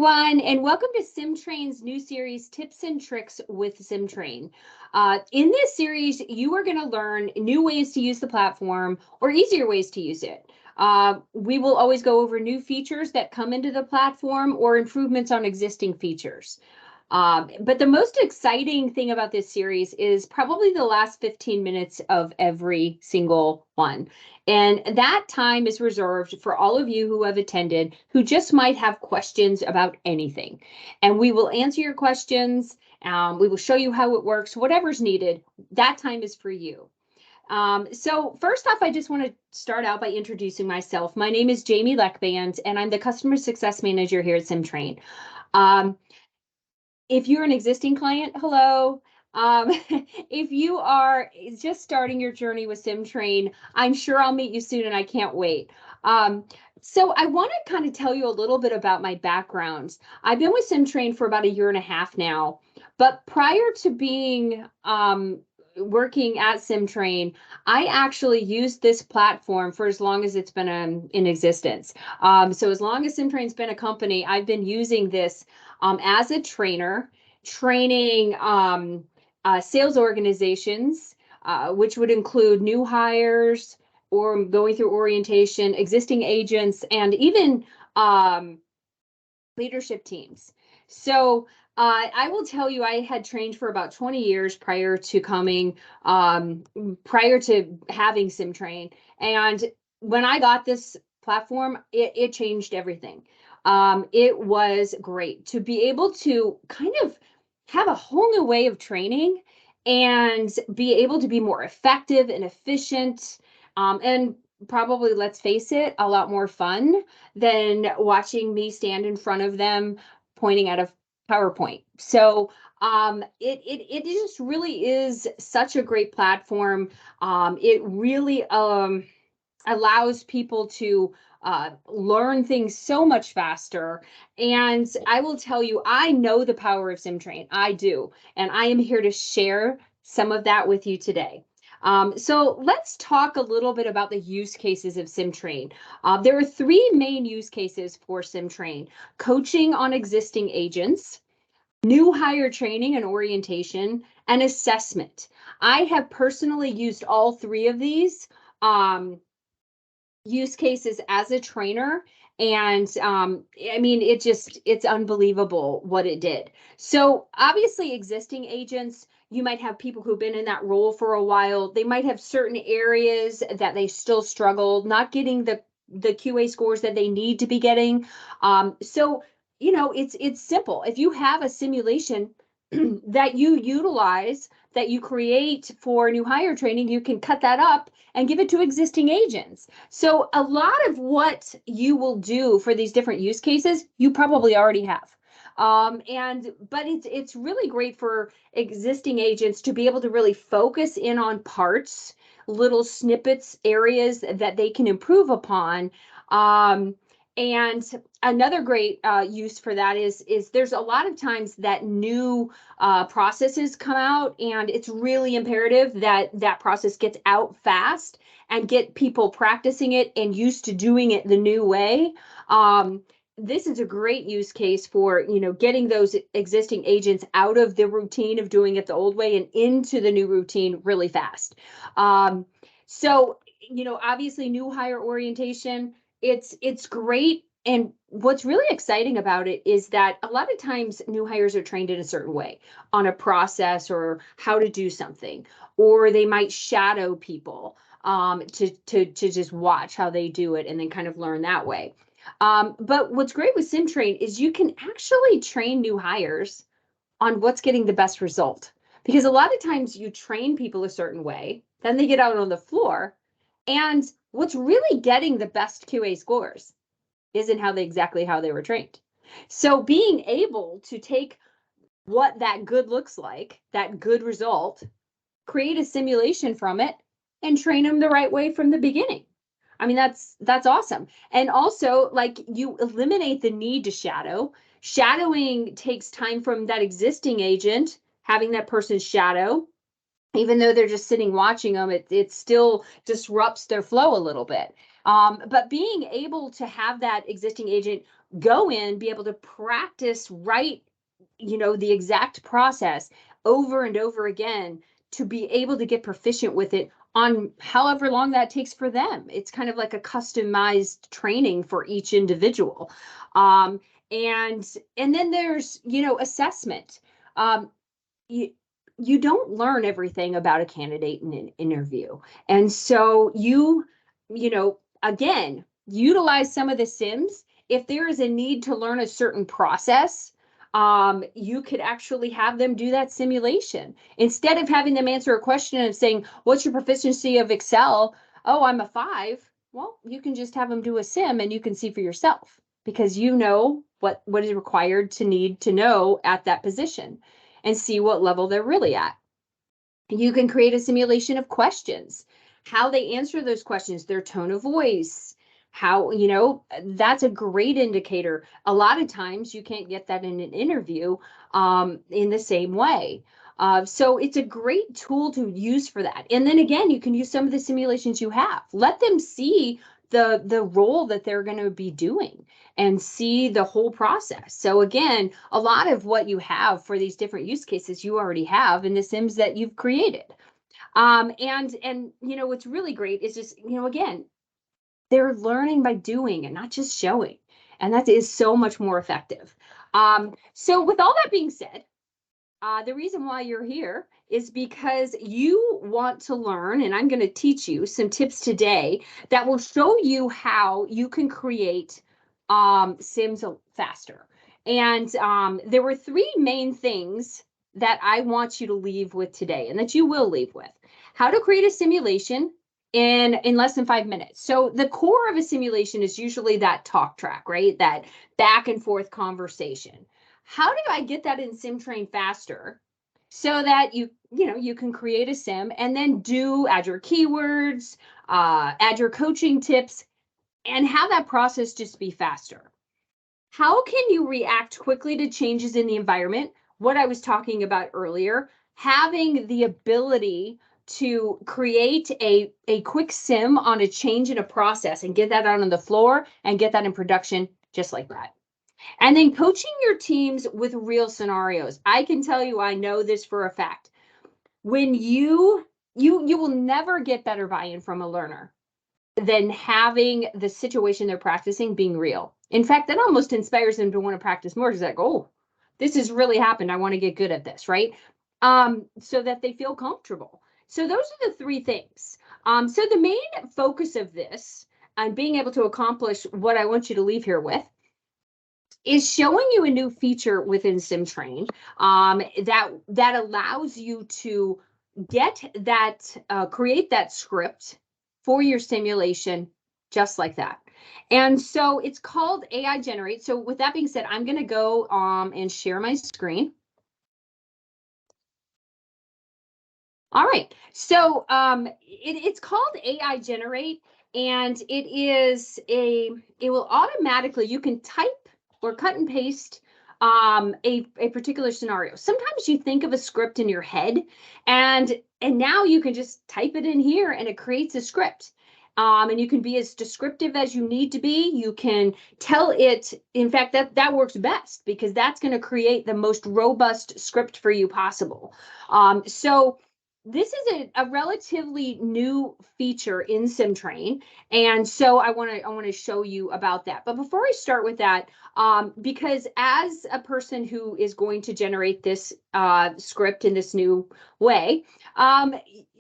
everyone, and welcome to SymTrain's new series, Tips and Tricks with SymTrain. In this series, you are going to learn new ways to use the platform or easier ways to use it. We will always go over new features that come into the platform or improvements on existing features. But the most exciting thing about this series is probably the last 15 minutes of every single one. And that time is reserved for all of you who have attended who just might have questions about anything. And we will answer your questions. We will show you how it works, whatever's needed. That time is for you. So first off, I just want to start out by introducing myself. My name is Jamie Leckband, and I'm the Customer Success Manager here at SymTrain. If you're an existing client, hello. If you are just starting your journey with SymTrain, I'm sure I'll meet you soon and I can't wait. So I want to kind of tell you a little bit about my background. I've been with SymTrain for about 1.5 years now, but prior to being working at SymTrain, I actually used this platform for as long as it's been in existence. So as long as SymTrain's been a company, I've been using this as a trainer, training sales organizations, which would include new hires or going through orientation, existing agents, and even leadership teams. So I will tell you, I had trained for about 20 years prior to having SymTrain. And when I got this platform, it changed everything. It was great to be able to kind of have a whole new way of training and be able to be more effective and efficient, and probably, let's face it, a lot more fun than watching me stand in front of them pointing at a PowerPoint. So it just really is such a great platform. It really allows people to learn things so much faster. And I will tell you, I know the power of SymTrain. I do. And I am here to share some of that with you today. So let's talk a little bit about the use cases of SymTrain. There are 3 main use cases for SymTrain: coaching on existing agents, new hire training and orientation, and assessment. I have personally used all 3 of these use cases as a trainer. And I mean, it's unbelievable what it did. So obviously existing agents, you might have people who've been in that role for a while. They might have certain areas that they still struggle, not getting the QA scores that they need to be getting. So, you know, it's simple. If you have a simulation that you utilize, that you create for new hire training, you can cut that up and give it to existing agents. So a lot of what you will do for these different use cases, you probably already have. But it's really great for existing agents to be able to really focus in on parts, little snippets, areas that they can improve upon. And another great use for that is there's a lot of times that new processes come out, and it's really imperative that that process gets out fast and get people practicing it and used to doing it the new way. This is a great use case for, you know, getting those existing agents out of the routine of doing it the old way and into the new routine really fast. So, you know, obviously new hire orientation, it's great. And what's really exciting about it is that a lot of times new hires are trained in a certain way on a process or how to do something, or they might shadow people to just watch how they do it and then kind of learn that way. But what's great with SymTrain is you can actually train new hires on what's getting the best result. Because a lot of times you train people a certain way, then they get out on the floor, and what's really getting the best QA scores isn't exactly how they were trained. So being able to take what that good looks like, that good result, create a simulation from it, and train them the right way from the beginning. I mean, that's awesome. And also, like, you eliminate the need to shadow. Shadowing takes time from that existing agent, having that person shadow. Even though they're just sitting watching them, it still disrupts their flow a little bit. But being able to have that existing agent go in, be able to practice, write, the exact process over and over again to be able to get proficient with it on however long that takes for them. It's kind of like a customized training for each individual. And then there's, assessment. You, you don't learn everything about a candidate in an interview. And so again, utilize some of the sims. If there is a need to learn a certain process, you could actually have them do that simulation. Instead of having them answer a question and saying, what's your proficiency of Excel? Oh, I'm a 5. Well, you can just have them do a sim and you can see for yourself, because you know what is required to need to know at that position, and see what level they're really at. You can create a simulation of questions, how they answer those questions, their tone of voice, how, that's a great indicator. A lot of times you can't get that in an interview in the same way. So it's a great tool to use for that. And then again, you can use some of the simulations you have. Let them see the role that they're going to be doing and see the whole process. So again, a lot of what you have for these different use cases, you already have in the sims that you've created. And what's really great is just, again, they're learning by doing and not just showing. And that is so much more effective. So with all that being said, the reason why you're here is because you want to learn, and I'm going to teach you some tips today that will show you how you can create sims faster. And there were 3 main things that I want you to leave with today, and that you will leave with. How to create a simulation in less than 5 minutes. So the core of a simulation is usually that talk track, right? That back and forth conversation. How do I get that in SymTrain faster so that you can create a sim and then add your keywords, add your coaching tips, and have that process just be faster? How can you react quickly to changes in the environment? What I was talking about earlier, having the ability to create a quick sim on a change in a process and get that out on the floor and get that in production just like that. And then coaching your teams with real scenarios. I can tell you, I know this for a fact. When you will never get better buy-in from a learner than having the situation they're practicing being real. In fact, that almost inspires them to want to practice more, because like, oh, this has really happened. I want to get good at this, right? So that they feel comfortable. So those are the 3 things. So the main focus of this and being able to accomplish what I want you to leave here with is showing you a new feature within SymTrain that allows you to get that, create that script for your simulation just like that. And so it's called AI Generate. So with that being said, I'm going to go and share my screen. All right, so it's called AI Generate, and it will automatically, you can type or cut and paste a particular scenario. Sometimes you think of a script in your head, and now you can just type it in here and it creates a script. And you can be as descriptive as you need to be. You can tell it, in fact, that works best, because that's going to create the most robust script for you possible. So this is a relatively new feature in SymTrain, and so I want to show you about that. But before I start with that, because as a person who is going to generate this script in this new way,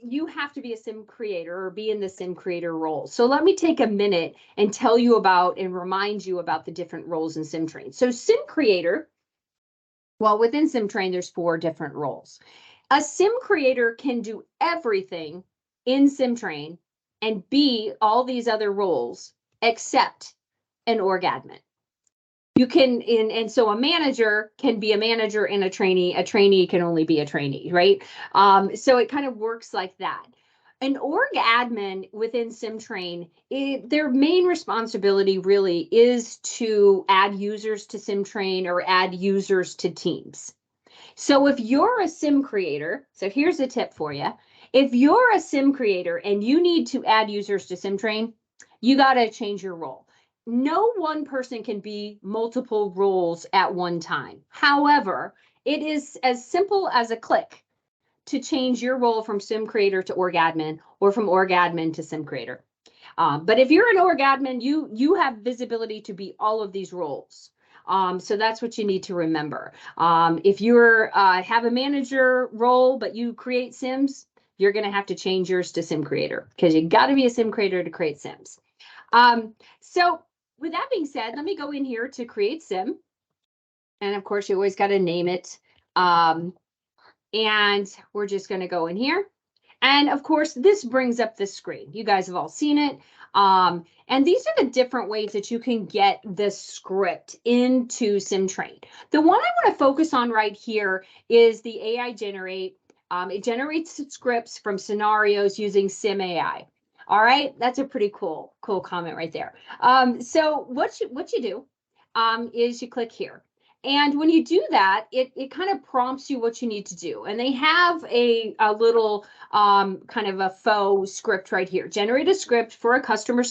you have to be a sim creator or be in the sim creator role. So let me take a minute and tell you about and remind you about the different roles in SymTrain. So sim creator, well, within SymTrain, there's 4 different roles. A sim creator can do everything in SymTrain and be all these other roles except an org admin. You can, and so a manager can be a manager and a trainee can only be a trainee, right? So it kind of works like that. An org admin within SymTrain, their main responsibility really is to add users to SymTrain or add users to teams. So if you're a sim creator, so here's a tip for you. If you're a sim creator and you need to add users to SymTrain, you got to change your role. no one person can be multiple roles at one time. However, it is as simple as a click to change your role from sim creator to org admin, or from org admin to sim creator. But if you're an org admin, you have visibility to be all of these roles. So that's what you need to remember. If you're have a manager role, but you create sims, you're going to have to change yours to sim creator, because you got to be a sim creator to create sims. So with that being said, let me go in here to create sim. And of course, you always got to name it. And we're just going to go in here. And of course, this brings up this screen. You guys have all seen it. And these are the different ways that you can get this script into SymTrain. The one I want to focus on right here is the AI generate. It generates scripts from scenarios using SymAI. All right, that's a pretty cool comment right there. So what you do is you click here. And when you do that, it kind of prompts you what you need to do. And they have a little kind of a faux script right here. Generate a script for a customer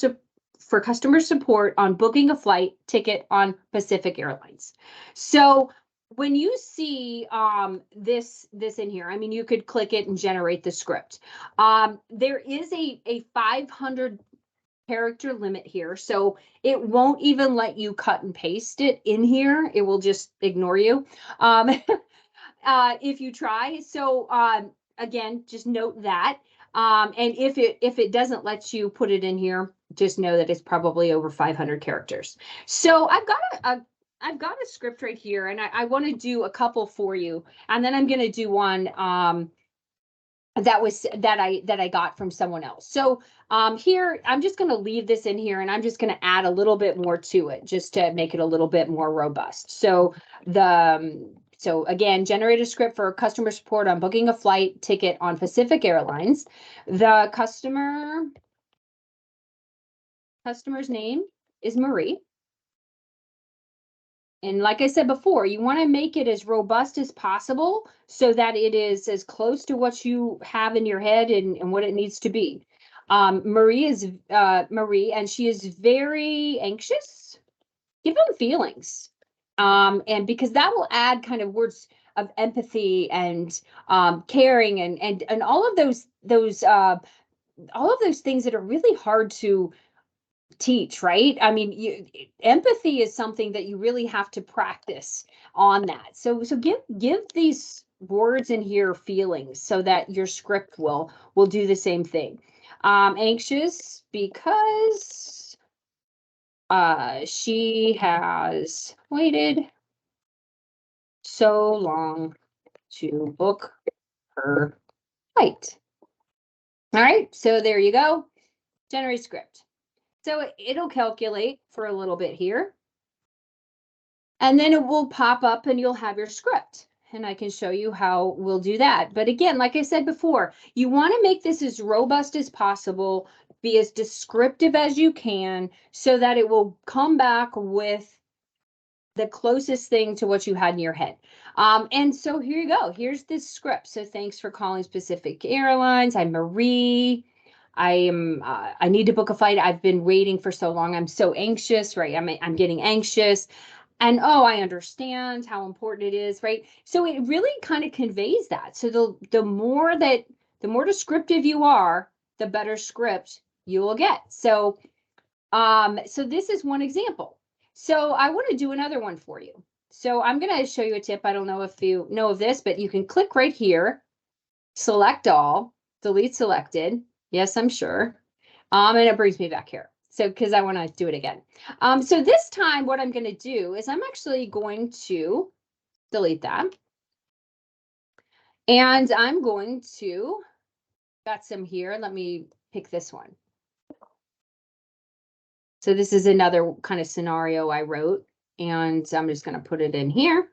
support on booking a flight ticket on Pacific Airlines. So when you see this in here, I mean, you could click it and generate the script. There is a 500 character limit here, so it won't even let you cut and paste it in here. It will just ignore you if you try. So again, just note that. And if it doesn't let you put it in here, just know that it's probably over 500 characters. So I've got a script right here, and I want to do a couple for you, and then I'm going to do one that I got from someone else. So here, I'm just going to leave this in here, and I'm just going to add a little bit more to it just to make it a little bit more robust. So so again, generate a script for customer support on booking a flight ticket on Pacific Airlines. The customer's name is Marie. And like I said before, you want to make it as robust as possible so that it is as close to what you have in your head and what it needs to be. Marie is Marie, and she is very anxious. Give them feelings. And because that will add kind of words of empathy and caring and all of those things that are really hard to teach, right? I mean, empathy is something that you really have to practice on that. So give these words in here feelings so that your script will do the same thing. Anxious because she has waited so long to book her flight. All right, so there you go. Generate script. So it'll calculate for a little bit here. And then it will pop up and you'll have your script. And I can show you how we'll do that. But again, like I said before, you want to make this as robust as possible, be as descriptive as you can so that it will come back with the closest thing to what you had in your head. And so here you go. Here's this script. So thanks for calling Pacific Airlines. I'm Marie. I need to book a flight. I've been waiting for so long. I'm so anxious, right? I'm getting anxious. And oh, I understand how important it is, right? So it really kind of conveys that. So the more descriptive you are, the better script you will get. So so this is one example. So I want to do another one for you. So I'm going to show you a tip. I don't know if you know of this, but you can click right here, select all, delete selected. Yes, I'm sure. And it brings me back here. So because I want to do it again. So this time what I'm going to do is I'm actually going to delete that. And I'm going to, got some here. Let me pick this one. So this is another kind of scenario I wrote, and I'm just going to put it in here.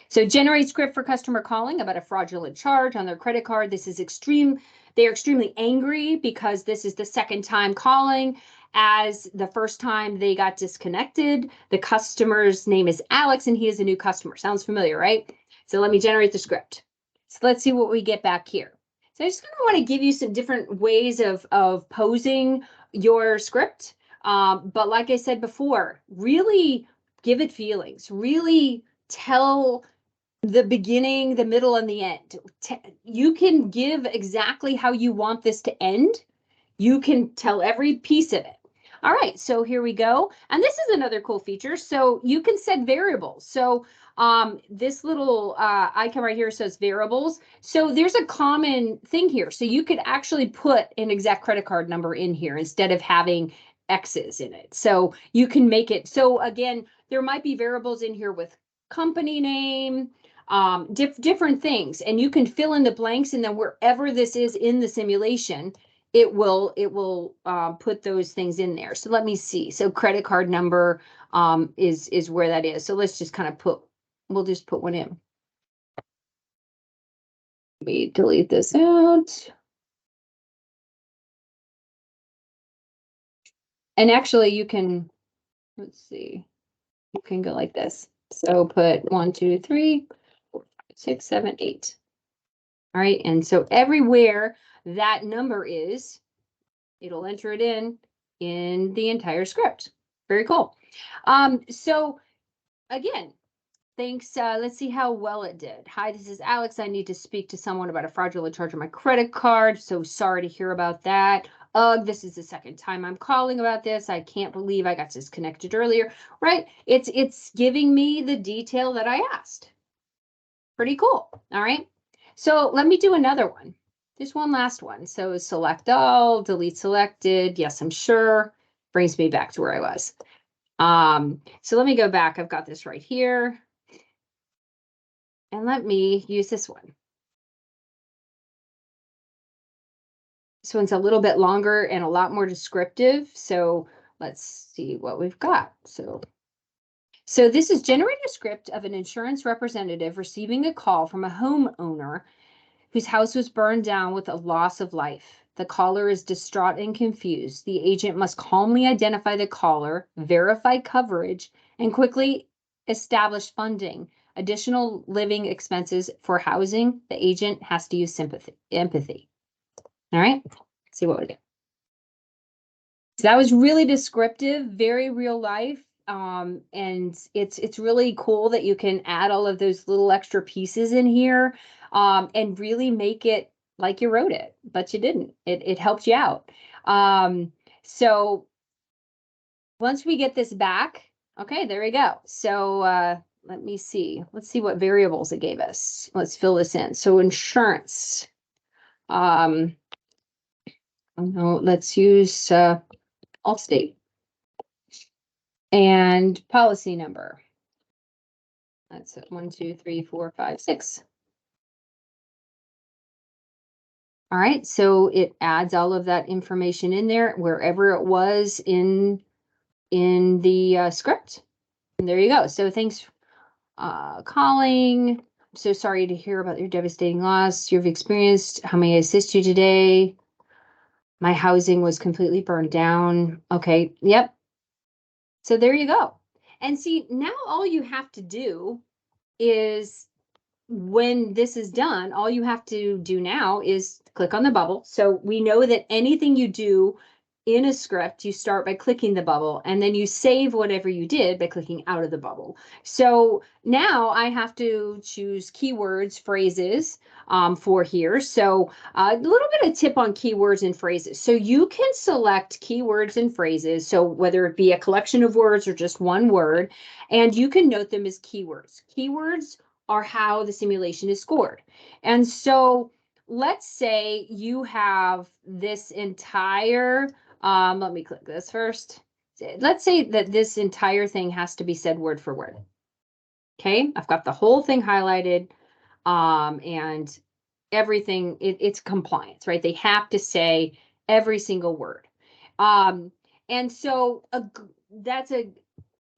So generate script for customer calling about a fraudulent charge on their credit card. This is extreme. They are extremely angry because this is the second time calling, as the first time they got disconnected. The customer's name is Alex and he is a new customer. Sounds familiar, right? So let me generate the script. So let's see what we get back here. So I just kind of want to give you some different ways of posing your script. But like I said before, really give it feelings, really tell the beginning, the middle, and the end. You can give exactly how you want this to end. You can tell every piece of it. All right, so here we go. And this is another cool feature. So you can set variables. So this little icon right here says variables. So there's a common thing here. So you could actually put an exact credit card number in here instead of having X's in it. So you can make it. So again, there might be variables in here with company name, different things, and you can fill in the blanks, and then wherever this is in the simulation, it will put those things in there. So let me see. So credit card number is where that is. So let's just kind of we'll just put one in. Let me delete this out. And actually you can, let's see, you can go like this. So put 1, 2, 3, 4, 5, 6, 7, 8. All right, and so everywhere that number is, it'll enter it in the entire script. Very cool. So again, thanks. Let's see how well it did. Hi, this is Alex. I need to speak to someone about a fraudulent charge on my credit card. So sorry to hear about that. Ugh, this is the second time I'm calling about this. I can't believe I got disconnected earlier. Right? It's giving me the detail that I asked. Pretty cool. All right. So let me do another one. There's one last one. So select all, delete selected. Yes, I'm sure. Brings me back to where I was. So let me go back. I've got this right here. And let me use this one. This one's a little bit longer and a lot more descriptive. So let's see what we've got. So this is generate a script of an insurance representative receiving a call from a homeowner whose house was burned down with a loss of life. The caller is distraught and confused. The agent must calmly identify the caller, verify coverage, and quickly establish funding. Additional living expenses for housing. The agent has to use empathy. All right, let's see what we do. So that was really descriptive, very real life. And it's really cool that you can add all of those little extra pieces in here, and really make it like you wrote it, but you didn't. It helped you out. So once we get this back, okay, there we go. So let me see. Let's see what variables it gave us. Let's fill this in. So insurance. No, let's use Allstate. And policy number. That's 1, 2, 3, 4, 5, 6. All right, so it adds all of that information in there wherever it was in the script. And there you go. So thanks calling. So sorry to hear about your devastating loss you've experienced. How may I assist you today? My housing was completely burned down. Okay, yep. So there you go. And see, now all you have to do is, when this is done, all you have to do now is click on the bubble. So we know that anything you do in a script, you start by clicking the bubble, and then you save whatever you did by clicking out of the bubble. So now I have to choose keywords, phrases for here. So a little bit of tip on keywords and phrases. So you can select keywords and phrases. So whether it be a collection of words or just one word, and you can note them as keywords. Keywords are how the simulation is scored. And so let's say you have this entire, let me click this first. Let's say that this entire thing has to be said word for word. Okay, I've got the whole thing highlighted, and everything, it's compliance, right? They have to say every single word. And so that's a,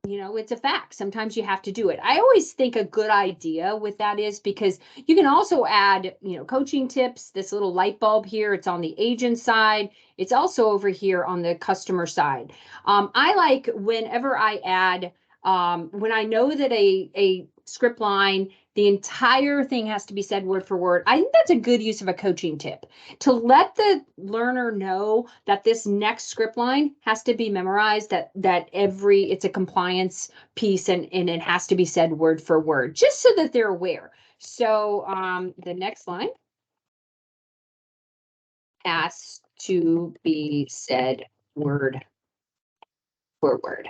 it's a fact. Sometimes you have to do it. I always think a good idea with that is, because you can also add, coaching tips. This little light bulb here, it's on the agent side. It's also over here on the customer side. I like whenever I add, when I know that a script line The entire thing has to be said word for word. I think that's a good use of a coaching tip, to let the learner know that this next script line has to be memorized, that it's a compliance piece, and it has to be said word for word, just so that they're aware. So the next line has to be said word for word.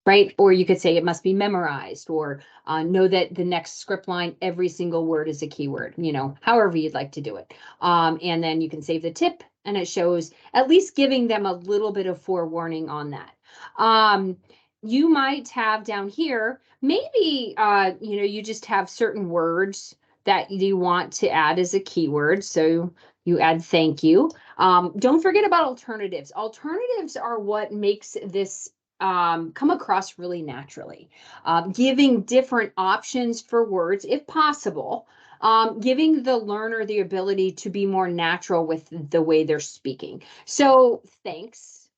Right? Or you could say it must be memorized, or know that the next script line, every single word is a keyword, however you'd like to do it. And then you can save the tip, and it shows at least giving them a little bit of forewarning on that. You might have down here, maybe, you just have certain words that you want to add as a keyword. So you add thank you. Don't forget about alternatives. Alternatives are what makes this come across really naturally. Giving different options for words, if possible, giving the learner the ability to be more natural with the way they're speaking. So thanks,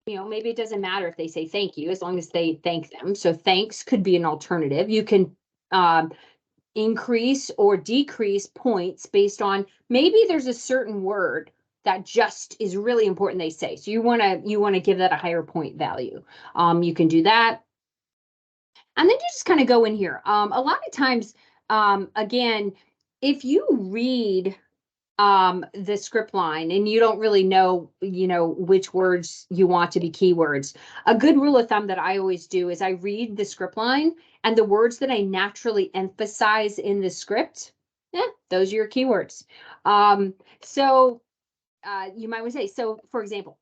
maybe it doesn't matter if they say thank you, as long as they thank them. So thanks could be an alternative. You can increase or decrease points based on, maybe there's a certain word that just is really important they say, so you want to give that a higher point value. You can do that, and then you just kind of go in here. A lot of times, again, if you read the script line and you don't really know which words you want to be keywords, a good rule of thumb that I always do is I read the script line, and the words that I naturally emphasize in the script, those are your keywords. So you might want to say, so for example,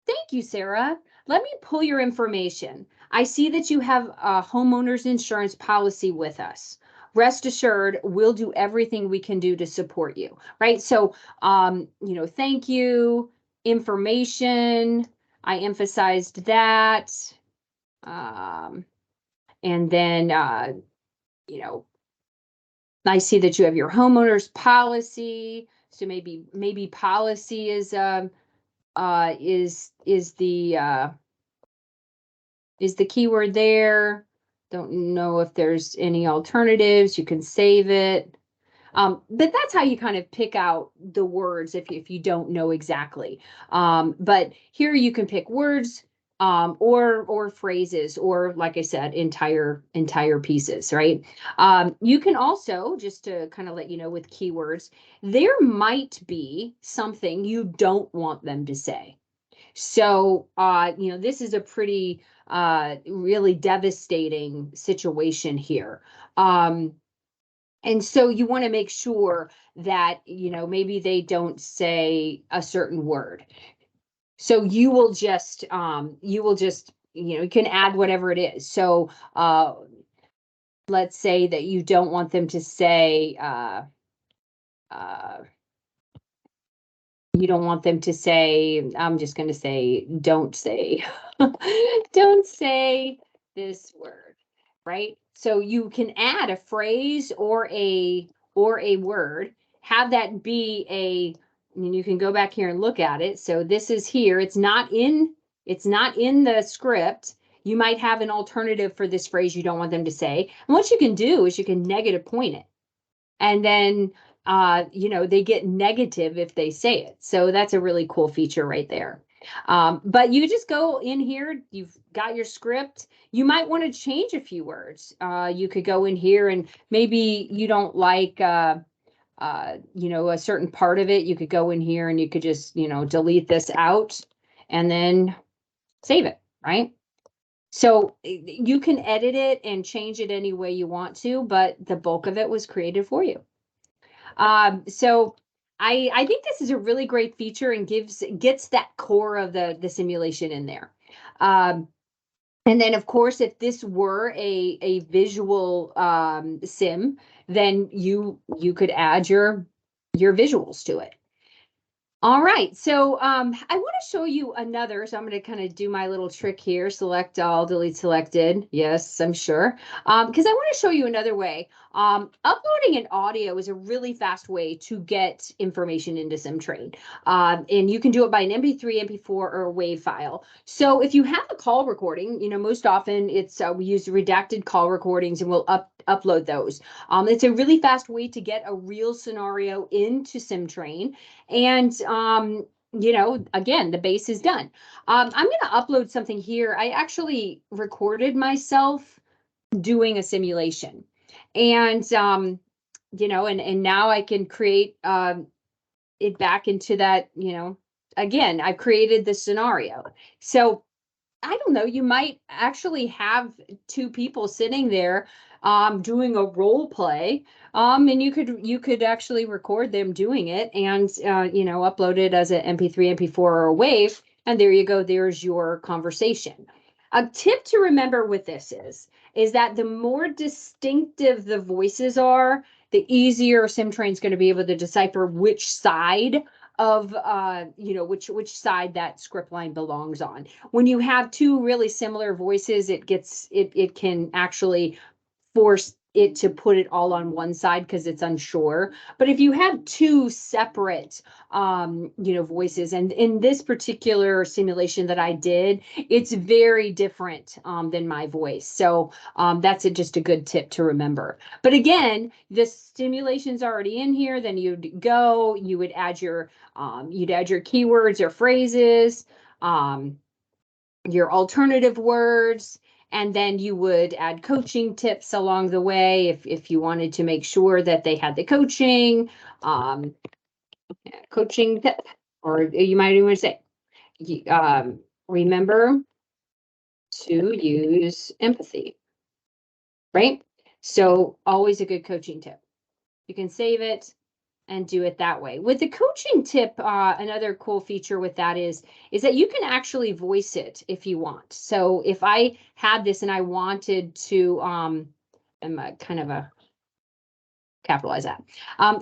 thank you, Sarah. Let me pull your information. I see that you have a homeowner's insurance policy with us. Rest assured, we'll do everything we can do to support you, right? So, thank you, information, I emphasized that. And then, I see that you have your homeowner's policy. So maybe policy is the keyword there. Don't know if there's any alternatives. You can save it. But that's how you kind of pick out the words if you don't know exactly. But here you can pick words or phrases, or like I said, entire pieces, right? You can also, just to kind of let you know with keywords, there might be something you don't want them to say. So, this is a pretty really devastating situation here. And so you want to make sure that, maybe they don't say a certain word. So you will just, you can add whatever it is. So let's say that you don't want them to say, you don't want them to say, I'm just going to say, don't say, don't say this word, right? So you can add a phrase or a word, have that be and you can go back here and look at it. So this is here. It's not in the script. You might have an alternative for this phrase you don't want them to say. And what you can do is you can negative point it. And then, they get negative if they say it. So that's a really cool feature right there. But you just go in here, you've got your script. You might want to change a few words. You could go in here, and maybe you don't like, a certain part of it. You could go in here and you could just, delete this out and then save it, right? So you can edit it and change it any way you want to, but the bulk of it was created for you. So I think this is a really great feature and gets that core of the simulation in there. And then, of course, if this were a visual sim, then you could add your visuals to it. All right, so I want to show you another. So I'm going to kind of do my little trick here. Select all, delete selected. Yes, I'm sure. Because I want to show you another way Uploading an audio is a really fast way to get information into SymTrain. And you can do it by an MP3, MP4, or a WAV file. So if you have a call recording, most often it's we use redacted call recordings and we'll upload those. It's a really fast way to get a real scenario into SymTrain. And again, the base is done. I'm going to upload something here. I actually recorded myself doing a simulation, and and now I can create it back into that. Again, I've created the scenario. So I don't know, you might actually have two people sitting there doing a role play, and you could actually record them doing it and upload it as an MP3, MP4, or a WAV, and there you go. There's your conversation. A tip to remember with this is that the more distinctive the voices are, the easier SymTrain's going to be able to decipher which side of which side that script line belongs on. When you have two really similar voices, it can actually force it to put it all on one side because it's unsure. But if you have two separate voices, and in this particular simulation that I did, it's very different than my voice. So that's just a good tip to remember. But again, the simulation's already in here. Then you would add your keywords or phrases, your alternative words, and then you would add coaching tips along the way if you wanted to make sure that they had the coaching tip, or you might even say, remember to use empathy, right? So always a good coaching tip. You can save it and do it that way. With the coaching tip, another cool feature with that is that you can actually voice it if you want. So if I had this and I wanted to, capitalize that.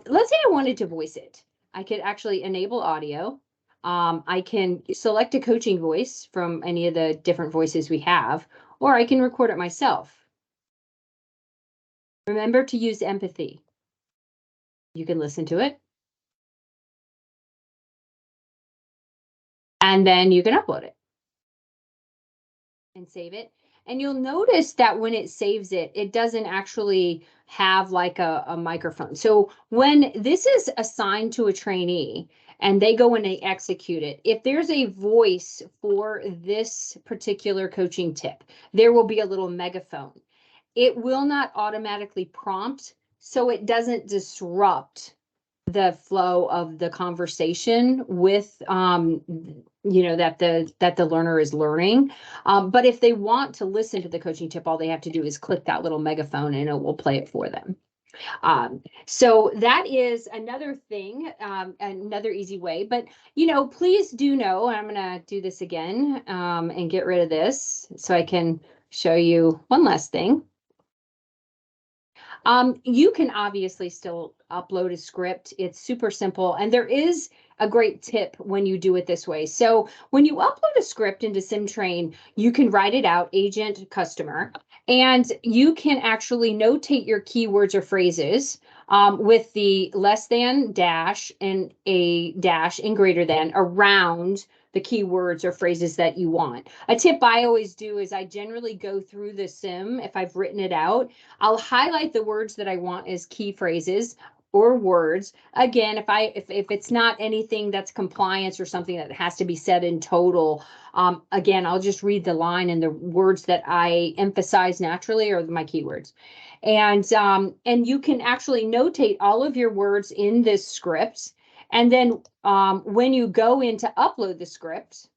Let's say I wanted to voice it. I could actually enable audio. I can select a coaching voice from any of the different voices we have, or I can record it myself. Remember to use empathy. You can listen to it, and then you can upload it and save it. And you'll notice that when it saves it, it doesn't actually have like a microphone. So when this is assigned to a trainee and they go and they execute it, if there's a voice for this particular coaching tip, there will be a little megaphone. It will not automatically prompt, so it doesn't disrupt the flow of the conversation with that the learner is learning. But if they want to listen to the coaching tip, all they have to do is click that little megaphone and it will play it for them. So that is another thing, another easy way. But please do know, I'm going to do this again and get rid of this so I can show you one last thing. You can obviously still upload a script. It's super simple. And there is a great tip when you do it this way. So when you upload a script into SymTrain, you can write it out, agent, customer, and you can actually notate your keywords or phrases with the less than, dash, and a dash and greater than around the keywords or phrases that you want. A tip I always do is I generally go through the sim. If I've written it out, I'll highlight the words that I want as key phrases or words. Again, if it's not anything that's compliance or something that has to be said in total, again, I'll just read the line, and the words that I emphasize naturally are my keywords. And you can actually notate all of your words in this script. And then when you go in to upload the script,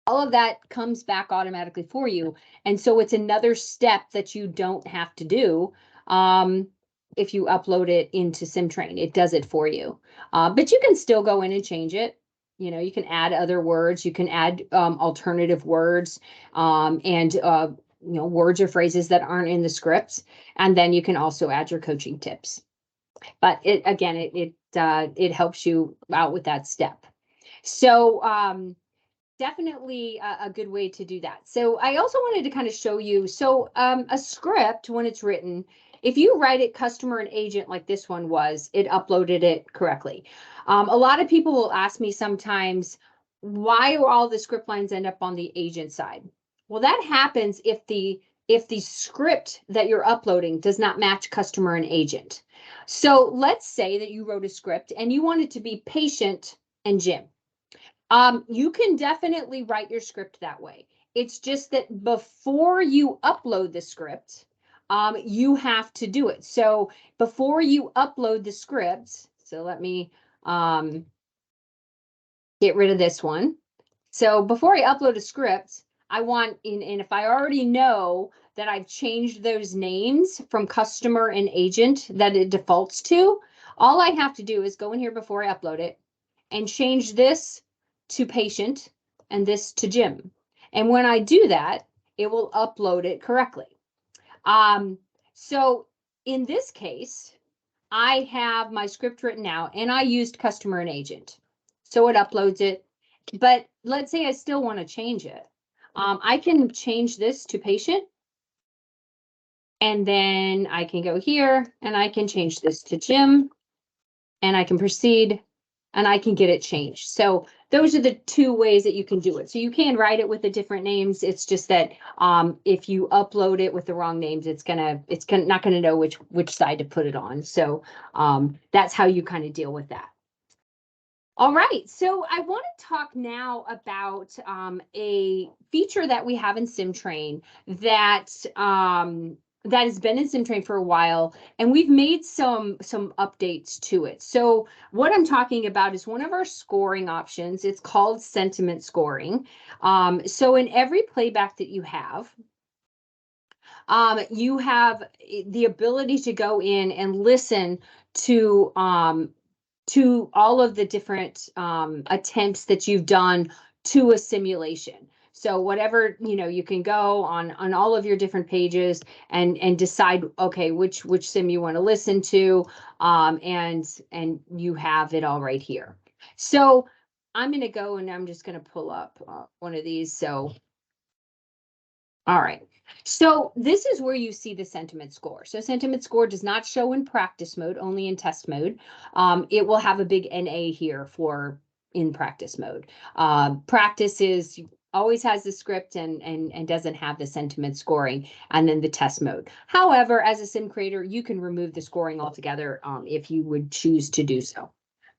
all of that comes back automatically for you. And so it's another step that you don't have to do if you upload it into SymTrain. It does it for you. But you can still go in and change it. You can add other words. You can add alternative words and words or phrases that aren't in the scripts. And then you can also add your coaching tips. But it helps you out with that step. So definitely a good way to do that. So I also wanted to kind of show you, so a script, when it's written, If you write it customer and agent like this one was, it uploaded it correctly. A lot of people will ask me sometimes, why do all the script lines end up on the agent side? Well, that happens if the script that you're uploading does not match customer and agent. So let's say that you wrote a script and you want it to be patient and Jim. You can definitely write your script that way. It's just that before you upload the script, you have to do it. So before you upload the script, so let me get rid of this one. So before I upload a script, I want, and if I already know that I've changed those names from customer and agent that it defaults to, all I have to do is go in here before I upload it and change this to patient and this to Jim. And when I do that, it will upload it correctly. So in this case, I have my script written out and I used customer and agent. So it uploads it. But let's say I still want to change it. I can change this to patient. And then I can go here and I can change this to Jim. And I can proceed and I can get it changed. So those are the two ways that you can do it. So you can write it with the different names. It's just that if you upload it with the wrong names, it's not gonna know which side to put it on. So that's how you kind of deal with that. All right, so I want to talk now about a feature that we have in SymTrain that that has been in SymTrain for a while, and we've made some updates to it. So what I'm talking about is one of our scoring options. It's called sentiment scoring. So in every playback that you have the ability to go in and listen to all of the different attempts that you've done to a simulation. So whatever, you can go on all of your different pages and decide, okay, which sim you want to listen to, and you have it all right here. So I'm going to go and I'm just going to pull up one of these. So, all right. So this is where you see the sentiment score. So sentiment score does not show in practice mode, only in test mode. It will have a big NA here for in practice mode. Practice is always has the script and doesn't have the sentiment scoring, and then the test mode. However, as a sim creator, you can remove the scoring altogether if you would choose to do so.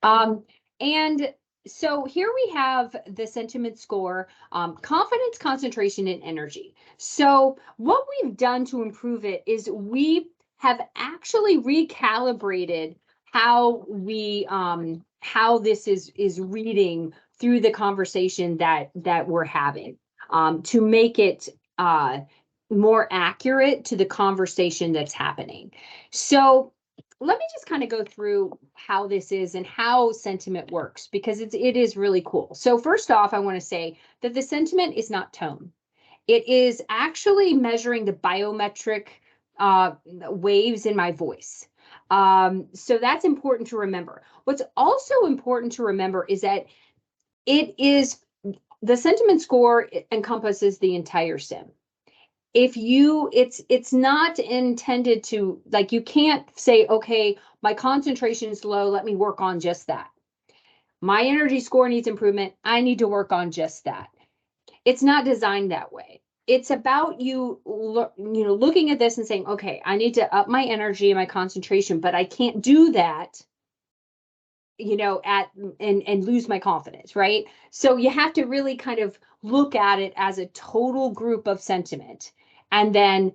And so here we have the sentiment score, confidence, concentration, and energy. So what we've done to improve it is we have actually recalibrated how this is reading through the conversation that we're having, to make it more accurate to the conversation that's happening. So let me just kind of go through how this is and how sentiment works, because it is really cool. So first off, I want to say that the sentiment is not tone. It is actually measuring the biometric waves in my voice. So that's important to remember. What's also important to remember is that the sentiment score encompasses the entire sim. It's not intended to, like, you can't say, okay, my concentration is low, let me work on just that. My energy score needs improvement, I need to work on just that. It's not designed that way. It's about you looking at this and saying, okay, I need to up my energy and my concentration, but I can't do that and lose my confidence, right? So you have to really kind of look at it as a total group of sentiment and then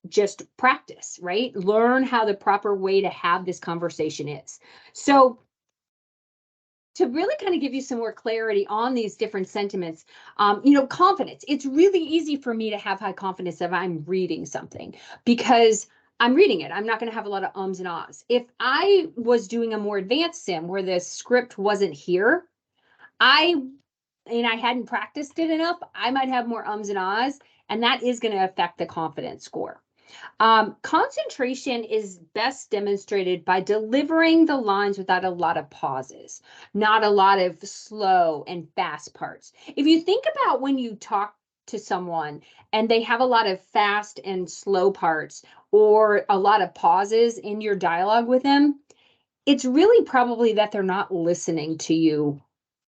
just practice, right? Learn how the proper way to have this conversation is. So to really kind of give you some more clarity on these different sentiments, confidence. It's really easy for me to have high confidence if I'm reading something, because I'm reading it. I'm not going to have a lot of ums and ahs. If I was doing a more advanced sim where the script wasn't here, I hadn't practiced it enough, I might have more ums and ahs, and that is going to affect the confidence score. Concentration is best demonstrated by delivering the lines without a lot of pauses, not a lot of slow and fast parts. If you think about when you talk to someone and they have a lot of fast and slow parts or a lot of pauses in your dialogue with them, it's really probably that they're not listening to you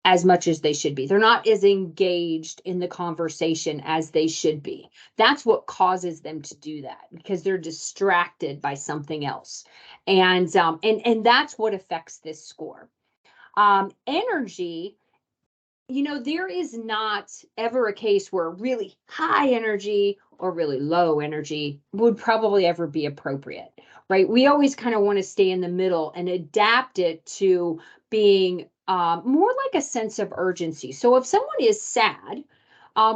as much as they should be. They're not as engaged in the conversation as they should be. That's what causes them to do that, because they're distracted by something else. And that's what affects this score. Energy, there is not ever a case where really high energy or really low energy would probably ever be appropriate, right? We always kind of want to stay in the middle and adapt it to being more like a sense of urgency. So if someone is sad,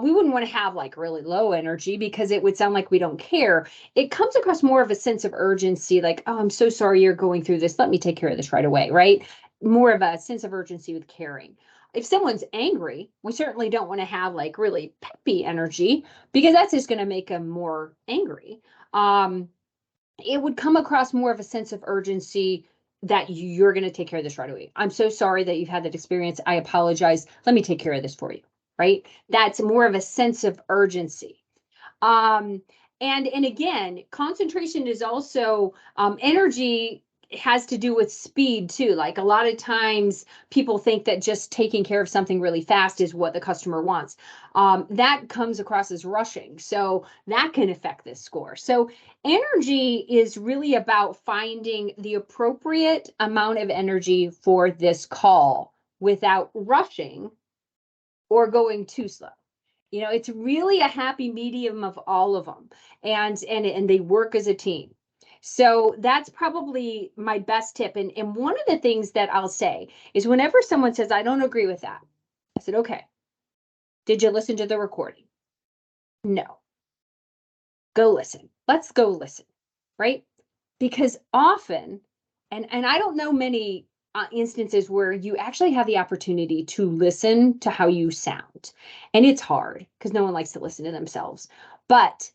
we wouldn't want to have like really low energy because it would sound like we don't care. It comes across more of a sense of urgency, like, oh, I'm so sorry you're going through this. Let me take care of this right away, right? More of a sense of urgency with caring. If someone's angry, we certainly don't want to have like really peppy energy because that's just going to make them more angry. It would come across more of a sense of urgency that you're going to take care of this right away. I'm so sorry that you've had that experience. I apologize. Let me take care of this for you, right? That's more of a sense of urgency. And again, concentration is also energy has to do with speed too. Like a lot of times people think that just taking care of something really fast is what the customer wants. That comes across as rushing. So that can affect this score. So energy is really about finding the appropriate amount of energy for this call without rushing or going too slow. It's really a happy medium of all of them, and they work as a team. So that's probably my best tip. And one of the things that I'll say is whenever someone says, I don't agree with that, I said, okay, did you listen to the recording? No. Go listen. Let's go listen, right? Because often, and I don't know many instances where you actually have the opportunity to listen to how you sound. And it's hard because no one likes to listen to themselves. But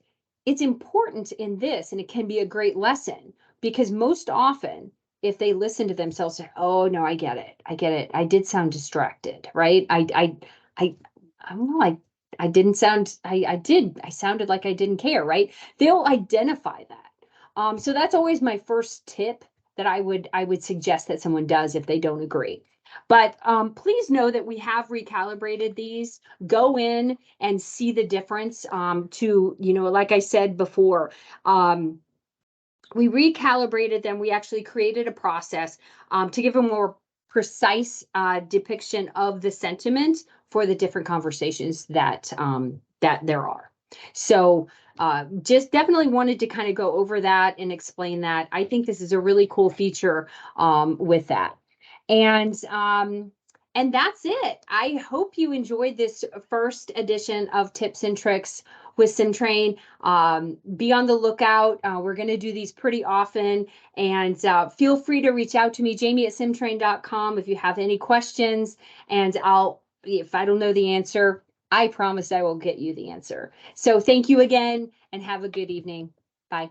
it's important in this, and it can be a great lesson because most often, if they listen to themselves, say, "Oh no, I get it. I get it. I did sound distracted, right? I don't know. I didn't sound. I did. I sounded like I didn't care, right? They'll identify that. So that's always my first tip that I would suggest that someone does if they don't agree. But please know that we have recalibrated these. Go in and see the difference like I said before, we recalibrated them. We actually created a process to give a more precise depiction of the sentiment for the different conversations that there are. So just definitely wanted to kind of go over that and explain that. I think this is a really cool feature with that. And that's it. I hope you enjoyed this first edition of Tips and Tricks with SymTrain. Be on the lookout. We're going to do these pretty often. And feel free to reach out to me, Jamie@SymTrain.com, if you have any questions. And if I don't know the answer, I promise I will get you the answer. So thank you again and have a good evening. Bye.